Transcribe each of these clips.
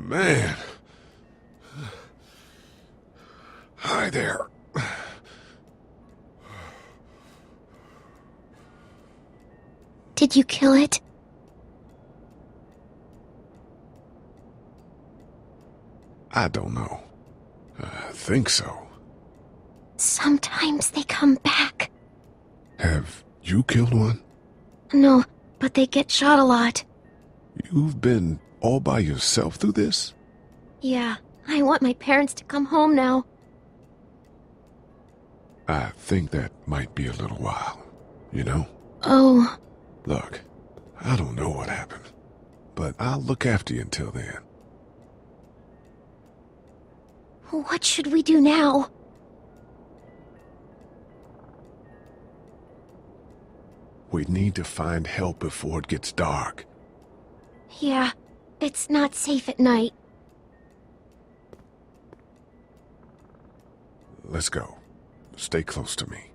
Man. Hi there. Did you kill it? I don't know. I think so. Sometimes they come back. Have you killed one? No, but they get shot a lot. You've been all by yourself through this? Yeah, I want my parents to come home now. I think that might be a little while, you know? Oh. Look, I don't know what happened, but I'll look after you until then. What should we do now? We need to find help before it gets dark. Yeah, it's not safe at night. Let's go. Stay close to me.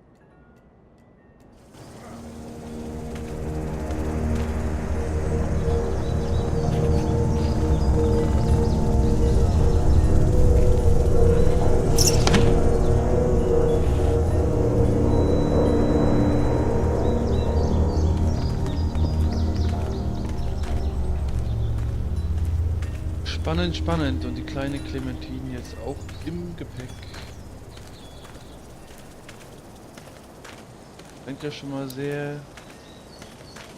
Spannend, spannend. Und die kleine Clementine jetzt auch im Gepäck. Fängt ja schon mal sehr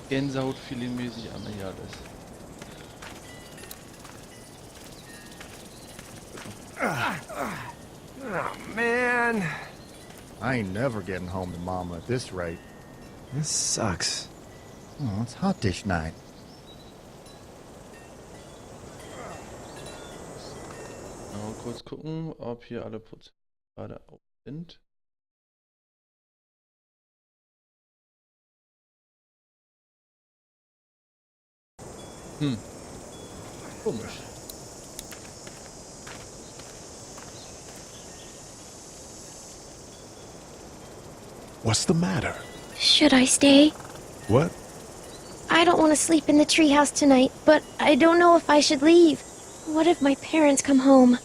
Gänsehaut-Feeling-mäßig an, hier alles. Oh, man. I ain't never getting home to Mama at this rate. This sucks. Oh, it's hot dish night. Mal kurz gucken, ob hier alle Prozesse gerade auf sind. Komisch. What's the matter? Should I stay? What? I don't want to sleep in the treehouse tonight, but I don't know if I should leave. What if my parents come home?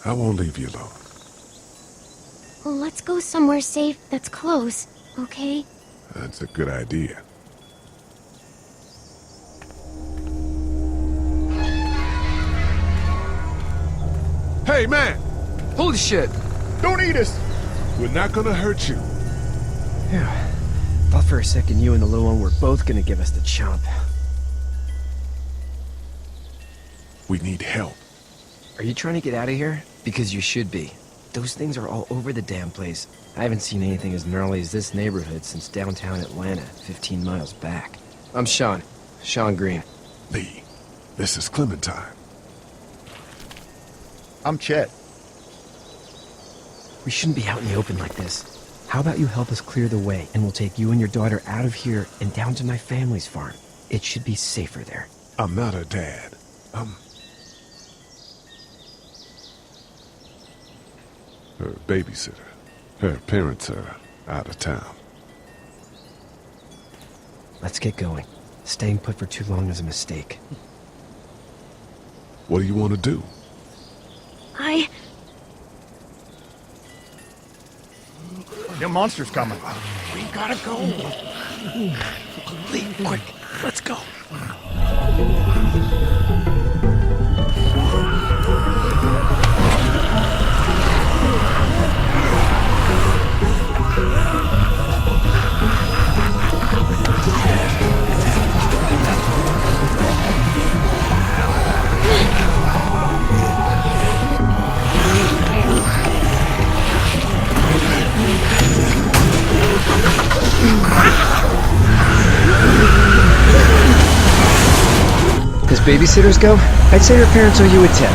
I won't leave you alone. Let's go somewhere safe that's close, okay? That's a good idea. Hey, man! Holy shit! Don't eat us! We're not gonna hurt you. Yeah. Thought for a second you and the little one were both gonna give us the chomp. We need help. Are you trying to get out of here? Because you should be. Those things are all over the damn place. I haven't seen anything as gnarly as this neighborhood since downtown Atlanta, 15 miles back. I'm Sean. Sean Green. Lee, this is Clementine. I'm Chet. We shouldn't be out in the open like this. How about you help us clear the way, and we'll take you and your daughter out of here and down to my family's farm. It should be safer there. I'm not her dad. I'm her babysitter. Her parents are out of town. Let's get going. Staying put for too long is a mistake. What do you want to do? The monster's coming. We gotta go. Lee, quick, let's go. As babysitters go, I'd say your parents owe you a tip.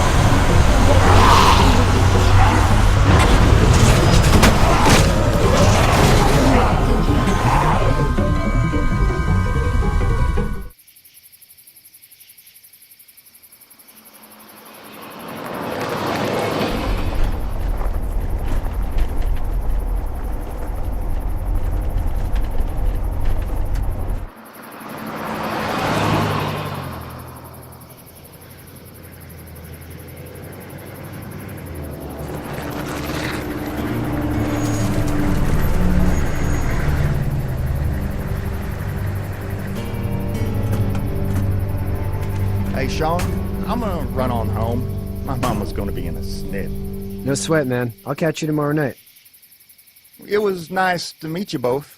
Hey, Sean, I'm gonna run on home. My mama's gonna be in a snit. No sweat, man. I'll catch you tomorrow night. It was nice to meet you both.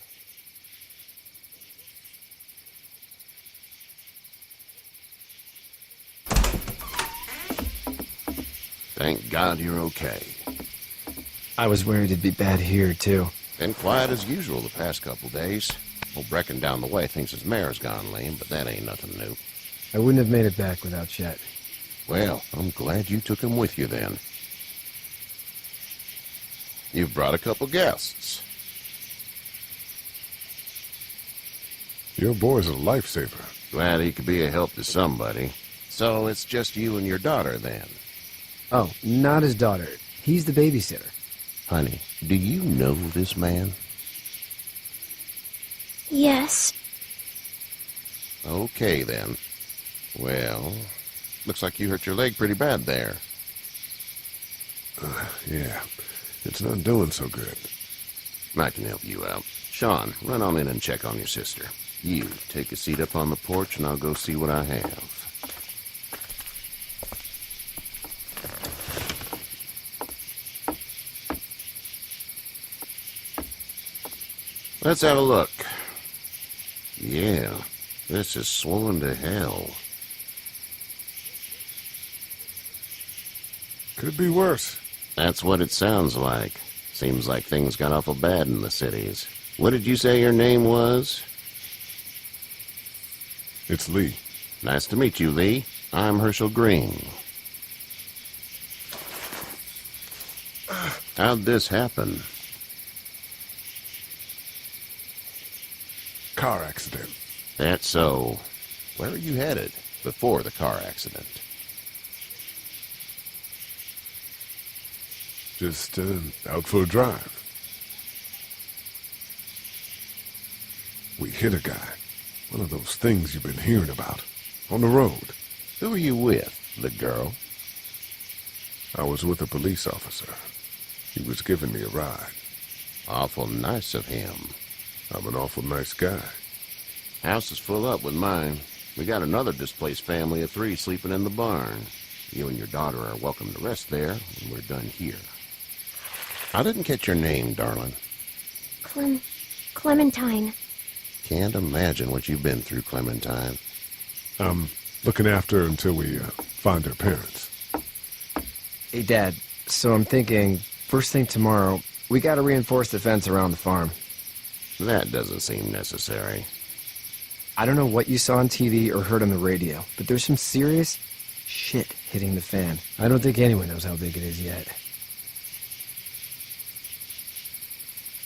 Thank God you're okay. I was worried it'd be bad here, too. Been quiet as usual the past couple days. Old Brecken down the way thinks his mare's gone lame, but that ain't nothing new. I wouldn't have made it back without Chet. Well, I'm glad you took him with you then. You've brought a couple guests. Your boy's a lifesaver. Glad he could be a help to somebody. So it's just you and your daughter then. Oh, not his daughter. He's the babysitter. Honey, do you know this man? Yes. Okay then. Well, looks like you hurt your leg pretty bad there. Yeah, it's not doing so good. I can help you out. Sean, run on in and check on your sister. You, take a seat up on the porch and I'll go see what I have. Let's have a look. Yeah, this is swollen to hell. Could be worse. That's what it sounds like. Seems like things got awful bad in the cities. What did you say your name was? It's Lee. Nice to meet you, Lee. I'm Herschel Green. How'd this happen? Car accident. That's so. Where are you headed before the car accident? Just out for a drive. We hit a guy. One of those things you've been hearing about. On the road. Who are you with? The girl? I was with a police officer. He was giving me a ride. Awful nice of him. I'm an awful nice guy. House is full up with mine. We got another displaced family of 3 sleeping in the barn. You and your daughter are welcome to rest there when we're done here. I didn't catch your name, darling. Clementine. Can't imagine what you've been through, Clementine. I'm looking after her until we find her parents. Hey, Dad. So I'm thinking, first thing tomorrow, we gotta reinforce the fence around the farm. That doesn't seem necessary. I don't know what you saw on TV or heard on the radio, but there's some serious shit hitting the fan. I don't think anyone knows how big it is yet.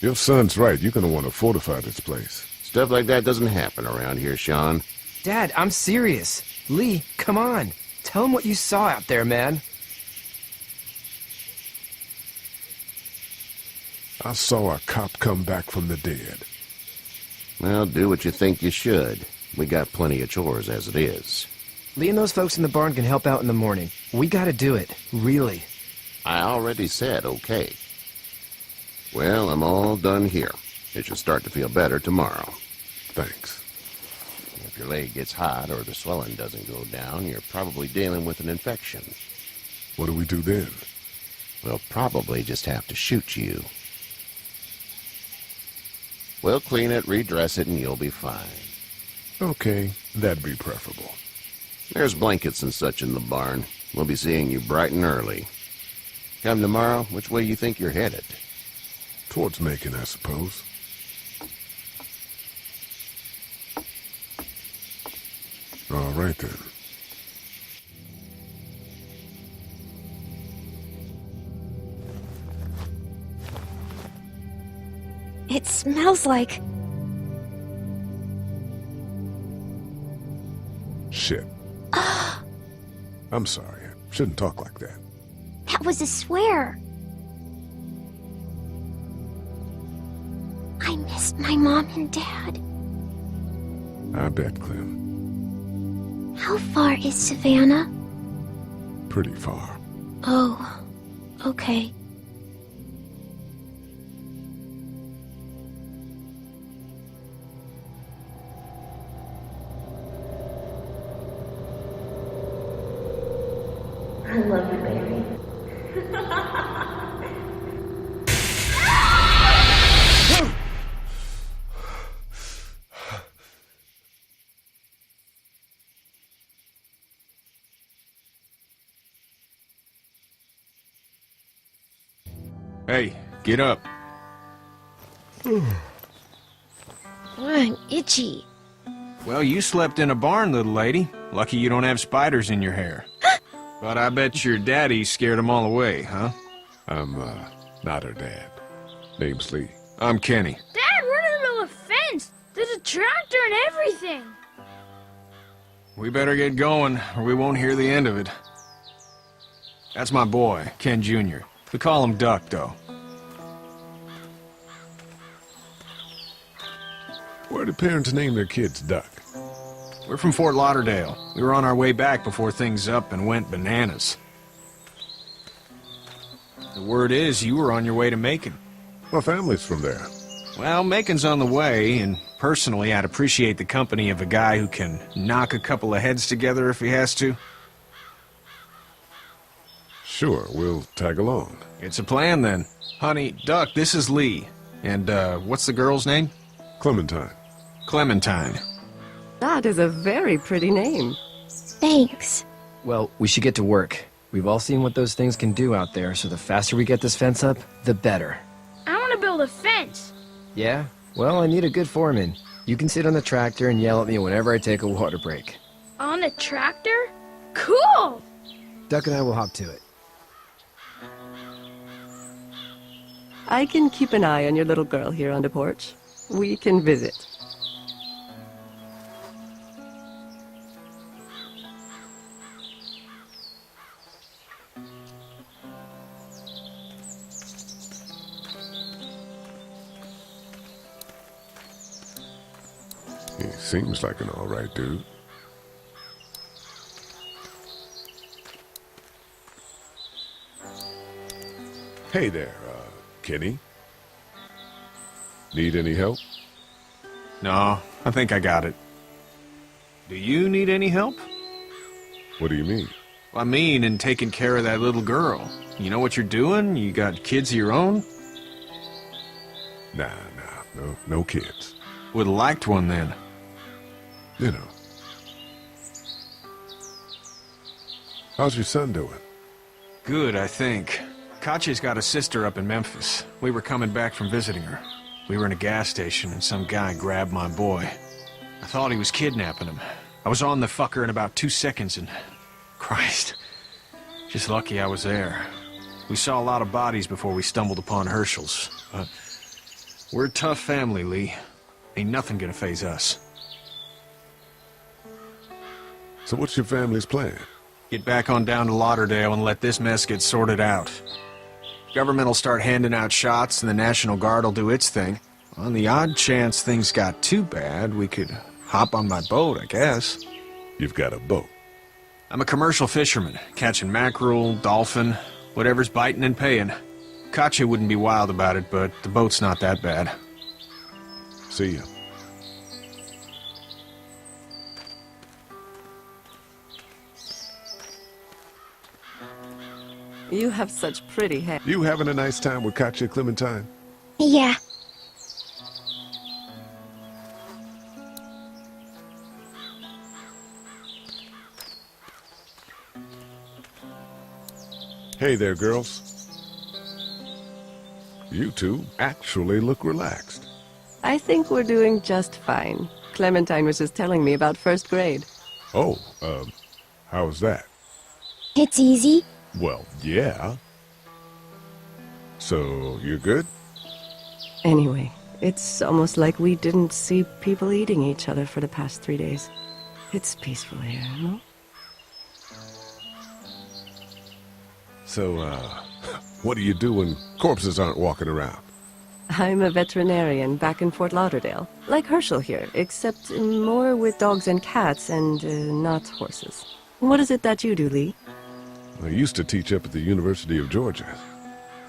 Your son's right. You're gonna want to fortify this place. Stuff like that doesn't happen around here, Sean. Dad, I'm serious. Lee, come on. Tell him what you saw out there, man. I saw a cop come back from the dead. Well, do what you think you should. We got plenty of chores as it is. Lee and those folks in the barn can help out in the morning. We gotta do it. Really. I already said okay. Well, I'm all done here. It should start to feel better tomorrow. Thanks. If your leg gets hot or the swelling doesn't go down, you're probably dealing with an infection. What do we do then? We'll probably just have to shoot you. We'll clean it, redress it, and you'll be fine. Okay, that'd be preferable. There's blankets and such in the barn. We'll be seeing you bright and early. Come tomorrow, which way you think you're headed? Towards Macon, I suppose. All right, then. It smells like... Shit. I'm sorry. I shouldn't talk like that. That was a swear. I missed my mom and dad. I bet, Clem. How far is Savannah? Pretty far. Oh, okay. I love you, baby. Hey, get up. I'm itchy. Well, you slept in a barn, little lady. Lucky you don't have spiders in your hair. But I bet your daddy scared them all away, huh? I'm, not her dad. Name's Lee. I'm Kenny. Dad, we're in the middle of a fence. There's a tractor and everything. We better get going, or we won't hear the end of it. That's my boy, Ken Jr. We call him Duck, though. Where do parents name their kids Duck? We're from Fort Lauderdale. We were on our way back before things up and went bananas. The word is you were on your way to Macon. My family's from there. Well, Macon's on the way, and personally, I'd appreciate the company of a guy who can knock a couple of heads together if he has to. Sure, we'll tag along. It's a plan, then. Honey, Duck, this is Lee. And, what's the girl's name? Clementine. Clementine. That is a very pretty name. Thanks. Well, we should get to work. We've all seen what those things can do out there, so the faster we get this fence up, the better. I want to build a fence. Yeah? Well, I need a good foreman. You can sit on the tractor and yell at me whenever I take a water break. On the tractor? Cool! Duck and I will hop to it. I can keep an eye on your little girl here on the porch. We can visit. He seems like an all right dude. Hey there, Kenny. Need any help? No, I think I got it. Do you need any help? What do you mean? I mean, in taking care of that little girl. You know what you're doing? You got kids of your own? Nah, no kids. Would've liked one then. You know. How's your son doing? Good, I think. Katya's got a sister up in Memphis. We were coming back from visiting her. We were in a gas station and some guy grabbed my boy. I thought he was kidnapping him. I was on the fucker in about 2 seconds and... Christ. Just lucky I was there. We saw a lot of bodies before we stumbled upon Herschel's. But we're a tough family, Lee. Ain't nothing gonna faze us. So what's your family's plan? Get back on down to Lauderdale and let this mess get sorted out. Government will start handing out shots and the National Guard will do its thing. On the odd chance things got too bad, we could hop on my boat, I guess. You've got a boat. I'm a commercial fisherman, catching mackerel, dolphin, whatever's biting and paying. Katya wouldn't be wild about it, but the boat's not that bad. See ya. You have such pretty hair. You having a nice time with Katya, Clementine? Yeah. Hey there, girls. You two actually look relaxed. I think we're doing just fine. Clementine was just telling me about first grade. Oh, how was that? It's easy. Well, yeah. So, you're good? Anyway, it's almost like we didn't see people eating each other for the past 3 days. It's peaceful here, no? So, what do you do when corpses aren't walking around? I'm a veterinarian back in Fort Lauderdale. Like Herschel here, except more with dogs and cats and not horses. What is it that you do, Lee? I used to teach up at the University of Georgia.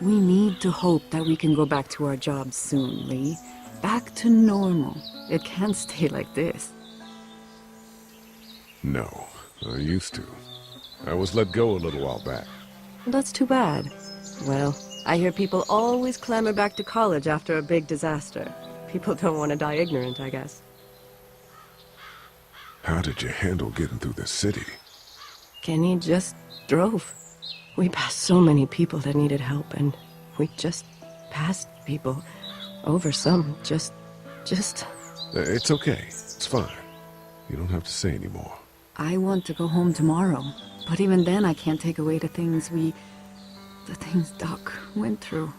We need to hope that we can go back to our jobs soon, Lee. Back to normal. It can't stay like this. No, I used to. I was let go a little while back. That's too bad. Well, I hear people always clamor back to college after a big disaster. People don't want to die ignorant, I guess. How did you handle getting through the city? Kenny just drove. We passed so many people that needed help, and we just passed people over some. Just... It's okay. It's fine. You don't have to say any more. I want to go home tomorrow, but even then I can't take away the things Doc went through.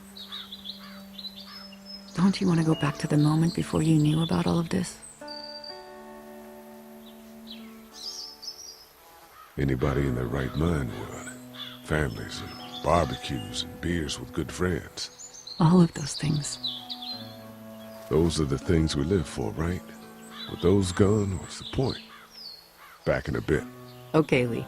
Don't you want to go back to the moment before you knew about all of this? Anybody in their right mind would. Families and barbecues and beers with good friends. All of those things. Those are the things we live for, right? With those gone, what's the point? Back in a bit. Okay, Lee.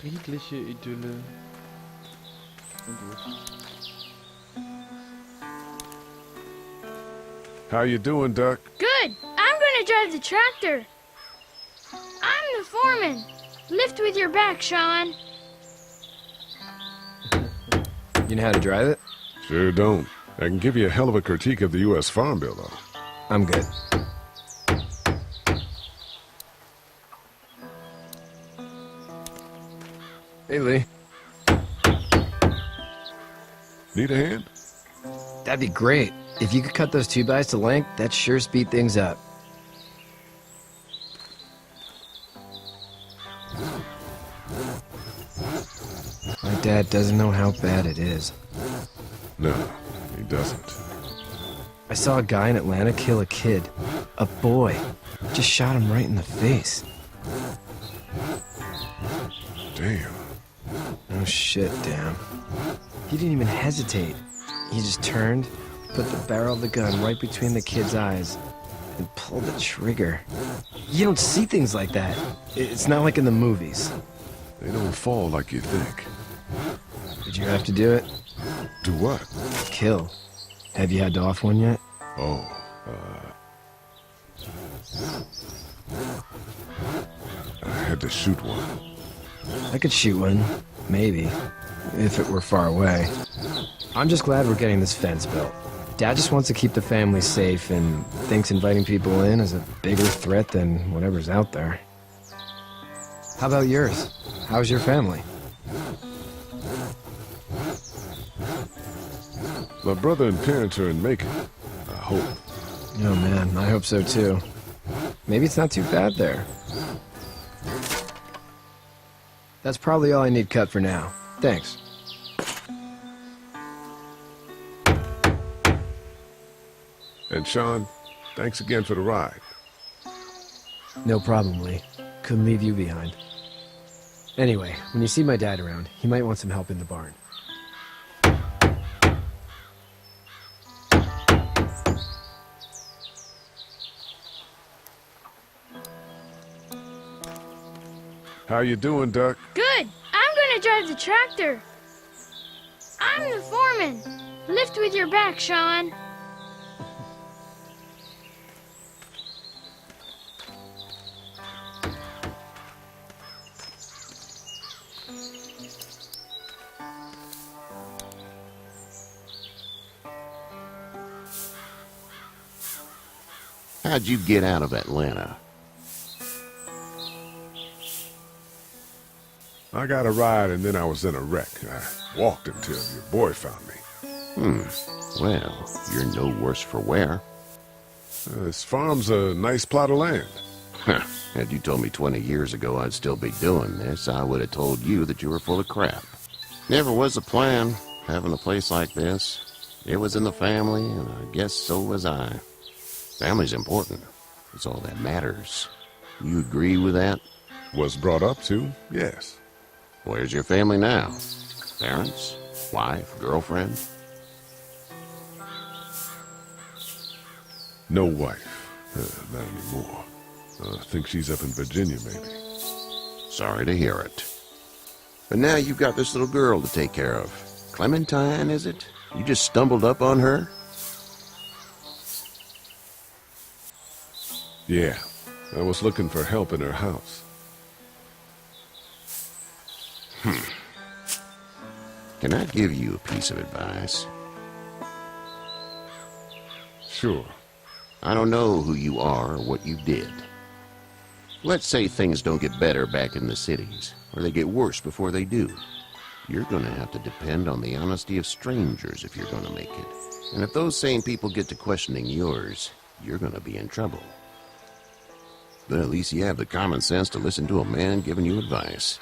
Friedliche Idylle. Und gut. How you doing, Duck? Good. I'm gonna drive the tractor. I'm the foreman. Lift with your back, Sean. You know how to drive it? Sure don't. I can give you a hell of a critique of the U.S. Farm Bill, though. I'm good. Hey, Lee. Need a hand? That'd be great. If you could cut those 2x to length, that'd sure speed things up. My dad doesn't know how bad it is. No, he doesn't. I saw a guy in Atlanta kill a kid. A boy. Just shot him right in the face. Damn. Oh shit, damn. He didn't even hesitate. He just turned, put the barrel of the gun right between the kid's eyes, and pulled the trigger. You don't see things like that. It's not like in the movies. They don't fall like you think. Did you have to do it? Do what? Kill. Have you had to off one yet? Oh, I had to shoot one. I could shoot one. Maybe. If it were far away. I'm just glad we're getting this fence built. Dad just wants to keep the family safe and thinks inviting people in is a bigger threat than whatever's out there. How about yours? How's your family? My brother and parents are in Macon. I hope. Oh man, I hope so too. Maybe it's not too bad there. That's probably all I need cut for now. Thanks. And Sean, thanks again for the ride. No problem, Lee. Couldn't leave you behind. Anyway, when you see my dad around, he might want some help in the barn. How you doing, Duck? Good. I'm gonna drive the tractor. I'm the foreman. Lift with your back, Sean. How'd you get out of Atlanta? I got a ride and then I was in a wreck. I walked until your boy found me. Well, you're no worse for wear. This farm's a nice plot of land. Had you told me 20 years ago I'd still be doing this, I would have told you that you were full of crap. Never was a plan, having a place like this. It was in the family, and I guess so was I. Family's important. It's all that matters. You agree with that? Was brought up to, yes. Where's your family now? Parents? Wife? Girlfriend? No wife. Not anymore. I think she's up in Virginia, maybe. Sorry to hear it. But now you've got this little girl to take care of. Clementine, is it? You just stumbled up on her? Yeah, I was looking for help in her house. Can I give you a piece of advice? Sure. I don't know who you are or what you did. Let's say things don't get better back in the cities, or they get worse before they do. You're going to have to depend on the honesty of strangers if you're going to make it. And if those same people get to questioning yours, you're going to be in trouble. But at least you have the common sense to listen to a man giving you advice.